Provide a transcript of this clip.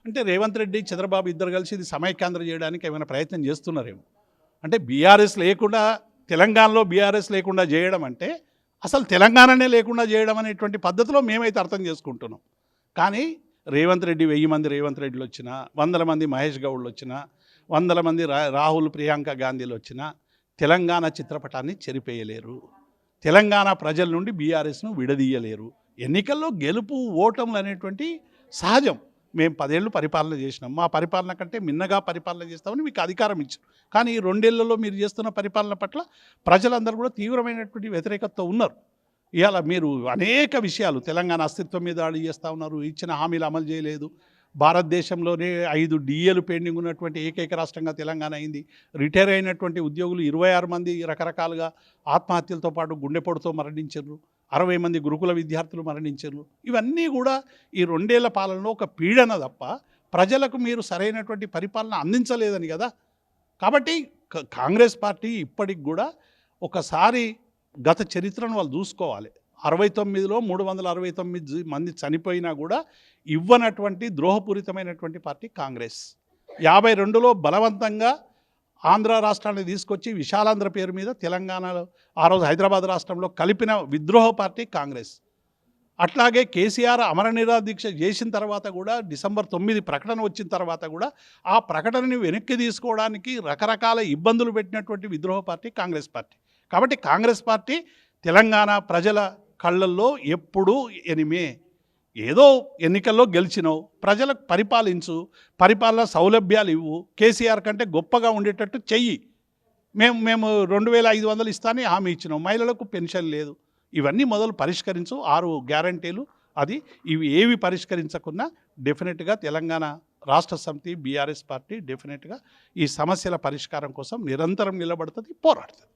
అంటే రేవంత్ రెడ్డి చంద్రబాబు ఇద్దరు కలిసి ఇది సమైక్యాంధ్ర చేయడానికి ఏమైనా ప్రయత్నం చేస్తున్నారేమో. అంటే బీఆర్ఎస్ లేకుండా తెలంగాణలో బీఆర్ఎస్ లేకుండా చేయడం అంటే అసలు తెలంగాణనే లేకుండా చేయడం అనేటువంటి పద్ధతిలో మేమైతే అర్థం చేసుకుంటున్నాం. కానీ రేవంత్ రెడ్డి 1000 మంది రేవంత్ రెడ్డిలు వచ్చినా, 100 మంది మహేష్ గౌడ్లు వచ్చినా, 100 మంది రాహుల్ ప్రియాంక గాంధీలు వచ్చినా తెలంగాణ చిత్రపటాన్ని చెరిపేయలేరు. తెలంగాణ ప్రజల నుండి బీఆర్ఎస్ను విడదీయలేరు. ఎన్నికల్లో గెలుపు ఓటములు అనేటువంటి సహజం. మేము 10 ఏళ్ళు పరిపాలన చేసినాం, మా పరిపాలన కంటే మిన్నగా పరిపాలన చేస్తామని మీకు అధికారం ఇచ్చారు. కానీ ఈ 2 ఏళ్లలో మీరు చేస్తున్న పరిపాలన పట్ల ప్రజలందరూ కూడా తీవ్రమైనటువంటి వ్యతిరేకతతో ఉన్నారు. ఇవాళ మీరు అనేక విషయాలు తెలంగాణ అస్తిత్వం మీద దాడి చేస్తూ ఉన్నారు, ఇచ్చిన హామీలు అమలు చేయలేదు. భారతదేశంలోనే 5 డిఏలు పెండింగ్ ఉన్నటువంటి ఏకైక రాష్ట్రంగా తెలంగాణ అయింది. రిటైర్ అయినటువంటి ఉద్యోగులు 26 మంది రకరకాలుగా ఆత్మహత్యలతో పాటు గుండెపోటుతో మరణించారు. 60 మంది గురుకుల విద్యార్థులు మరణించారు. ఇవన్నీ కూడా ఈ 2 ఏళ్ల పాలనలో ఒక పీడన తప్ప ప్రజలకు మీరు సరైనటువంటి పరిపాలన అందించలేదని కదా. కాబట్టి కాంగ్రెస్ పార్టీ ఇప్పటికి కూడా ఒకసారి గత చరిత్రను వాళ్ళు చూసుకోవాలి. 69లో 369 మంది చనిపోయినా కూడా ఇవ్వనటువంటి ద్రోహపూరితమైనటువంటి పార్టీ కాంగ్రెస్. 52లో బలవంతంగా ఆంధ్ర రాష్ట్రాన్ని తీసుకొచ్చి విశాలాంధ్ర పేరు మీద తెలంగాణలో ఆ రోజు హైదరాబాద్ రాష్ట్రంలో కలిపిన విద్రోహ పార్టీ కాంగ్రెస్. అట్లాగే కేసీఆర్ అమరనిరాహార దీక్ష చేసిన తర్వాత కూడా డిసెంబర్ 9 ప్రకటన వచ్చిన తర్వాత కూడా ఆ ప్రకటనని వెనక్కి తీసుకోవడానికి రకరకాల ఇబ్బందులు పెట్టినటువంటి విద్రోహ పార్టీ కాంగ్రెస్ పార్టీ. కాబట్టి కాంగ్రెస్ పార్టీ తెలంగాణ ప్రజల కళ్ళల్లో ఎప్పుడూ ఎనిమే. ఏదో ఎన్నికల్లో గెలిచినావు, ప్రజలకు పరిపాలించు, పరిపాలన సౌలభ్యాలు ఇవ్వు, కేసీఆర్ కంటే గొప్పగా ఉండేటట్టు చెయ్యి. మేము 2500 ఇస్తానని హామీ ఇచ్చినాం, మహిళలకు పెన్షన్ లేదు. ఇవన్నీ మొదలు పరిష్కరించు. 6 గ్యారంటీలు అది. ఇవి ఏవి పరిష్కరించకున్నా డెఫినెట్గా తెలంగాణ రాష్ట్ర సమితి బీఆర్ఎస్ పార్టీ డెఫినెట్గా ఈ సమస్యల పరిష్కారం కోసం నిరంతరం నిలబడుతుంది, పోరాడుతుంది.